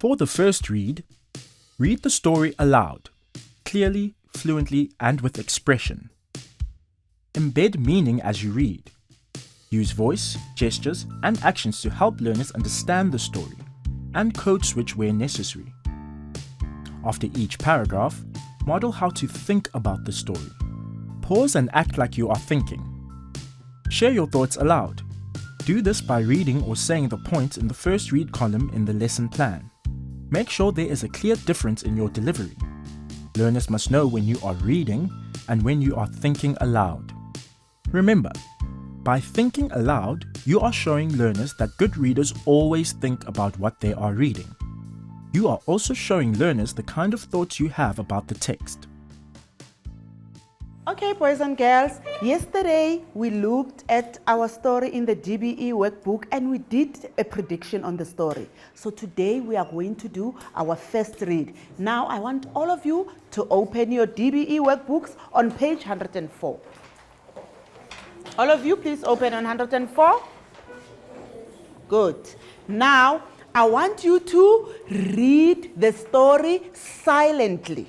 For the first read the story aloud, clearly, fluently, and with expression. Embed meaning as you read. Use voice, gestures, and actions to help learners understand the story, and code switch where necessary. After each paragraph, model how to think about the story. Pause and act like you are thinking. Share your thoughts aloud. Do this by reading or saying the points in the first read column in the lesson plan. Make sure there is a clear difference in your delivery. Learners must know when you are reading and when you are thinking aloud. Remember, by thinking aloud, you are showing learners that good readers always think about what they are reading. You are also showing learners the kind of thoughts you have about the text. Okay, boys and girls, yesterday we looked at our story in the DBE workbook and we did a prediction on the story. So today we are going to do our first read. Now I want all of you to open your DBE workbooks on page 104. All of you, please open on 104. Good. Now I want you to read the story silently.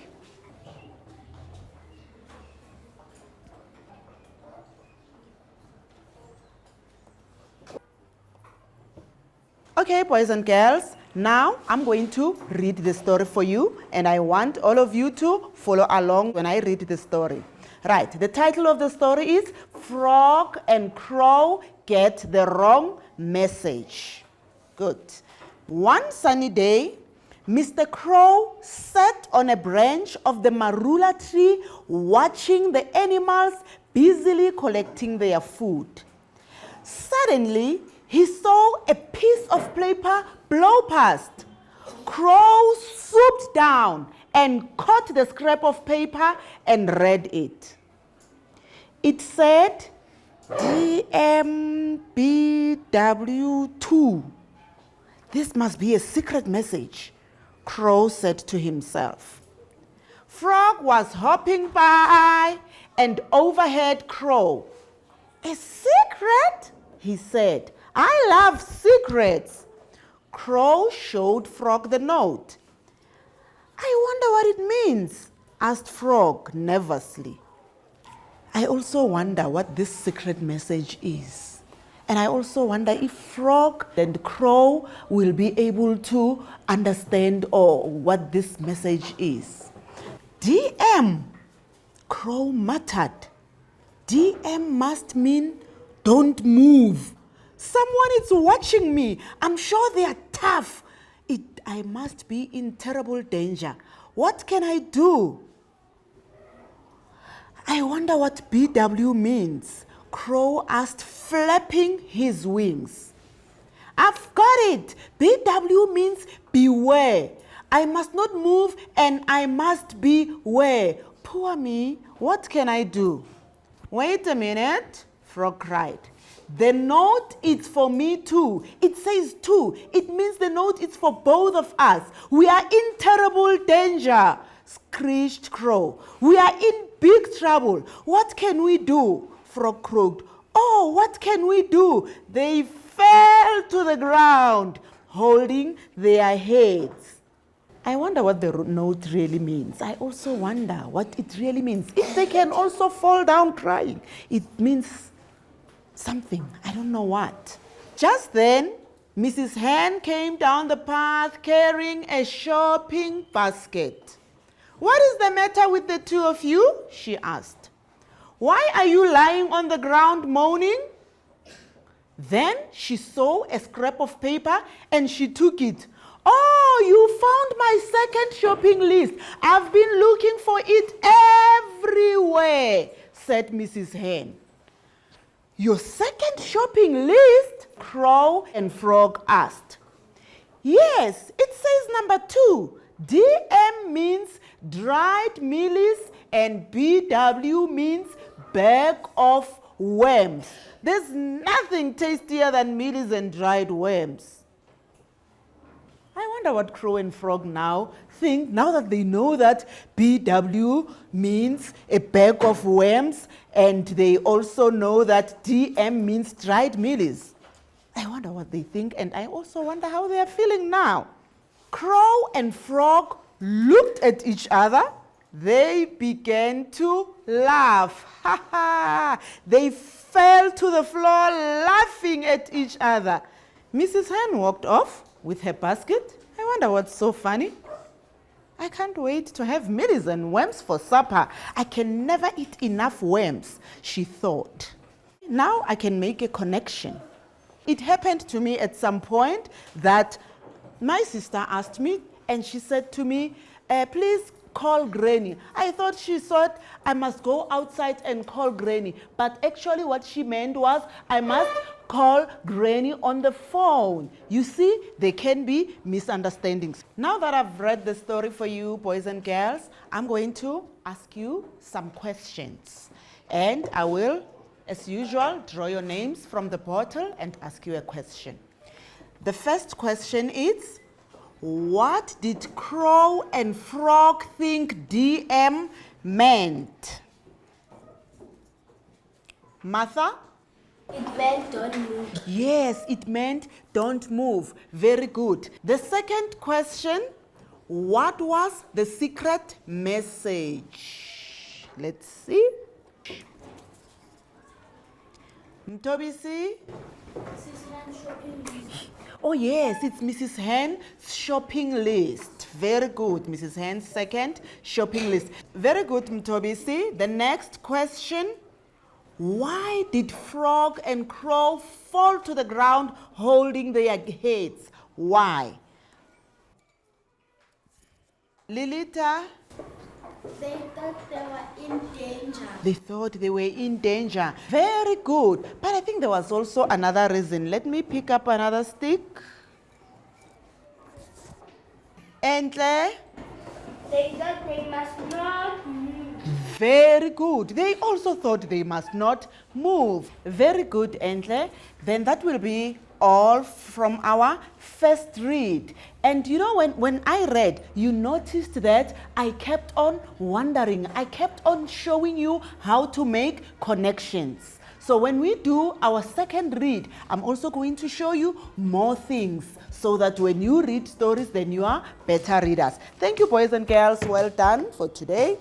Okay, boys and girls, now I'm going to read the story for you and I want all of you to follow along when I read the story. Right, the title of the story is Frog and Crow Get the Wrong Message. Good. One sunny day, Mr. Crow sat on a branch of the marula tree watching the animals busily collecting their food. Suddenly, he saw a piece of paper blow past. Crow swooped down and caught the scrap of paper and read it. It said, DMBW2. This must be a secret message, Crow said to himself. Frog was hopping by and overheard Crow. A secret? He said. I love secrets. Crow showed Frog the note. I wonder what it means, asked Frog nervously. I also wonder what this secret message is. And I also wonder if Frog and Crow will be able to understand what this message is. DM, Crow muttered. DM must mean don't move. Someone is watching me. I'm sure they are tough. I must be in terrible danger. What can I do? I wonder what BW means, Crow asked, flapping his wings. I've got it. BW means beware. I must not move and I must beware. Poor me, what can I do? Wait a minute, Frog cried. The note is for me too. It says too. It means the note is for both of us. We are in terrible danger, screeched Crow. We are in big trouble. What can we do? Frog croaked. Oh, what can we do? They fell to the ground, holding their heads. I wonder what the note really means. I also wonder what it really means. If they can also fall down crying, it means something. I don't know what. Just then, Mrs. Hen came down the path carrying a shopping basket. What is the matter with the two of you? She asked. Why are you lying on the ground moaning? Then she saw a scrap of paper and she took it. Oh, you found my second shopping list. I've been looking for it everywhere, said Mrs. Hen. Your second shopping list? Crow and Frog asked. Yes, it says number 2. DM means dried mealies and BW means bag of worms. There's nothing tastier than mealies and dried worms. I wonder what Crow and Frog now think, now that they know that BW means a bag of worms, and they also know that DM means dried mealies. I wonder what they think, and I also wonder how they are feeling now. Crow and frog looked at each other. They began to laugh. Ha ha! They fell to the floor laughing at each other. Mrs. Hen walked off with her basket. I wonder what's so funny. I can't wait to have mealies and worms for supper. I can never eat enough worms, she thought. Now I can make a connection. It happened to me at some point that my sister asked me and she said to me, please call Granny. I thought she thought I must go outside and call Granny. But actually what she meant was I must call Granny on the phone. You see, there can be misunderstandings. Now that I've read the story for you, boys and girls, I'm going to ask you some questions. And I will, as usual, draw your names from the bottle and ask you a question. The first question is, what did Crow and Frog think DM meant? Martha? It meant don't move. Yes, it meant don't move. Very good. The second question, what was the secret message? Let's see. Mtobisi? Oh yes, it's Mrs. Hen's shopping list. Very good, Mrs. Hen's second shopping list. Very good, Mtobisi. The next question, why did Frog and Crow fall to the ground holding their heads? Why? Lilita? They thought they were in danger. They thought they were in danger. Very good. But I think there was also another reason. Let me pick up another stick. Entle? They thought they must not move. Very good. They also thought they must not move. Very good, Entle. Then that will be all from our first read. And you know, when I read, you noticed that I kept on wondering. I kept on showing you how to make connections. So when we do our second read, I'm also going to show you more things so that when you read stories, then you are better readers. Thank you, boys and girls. Well done for today.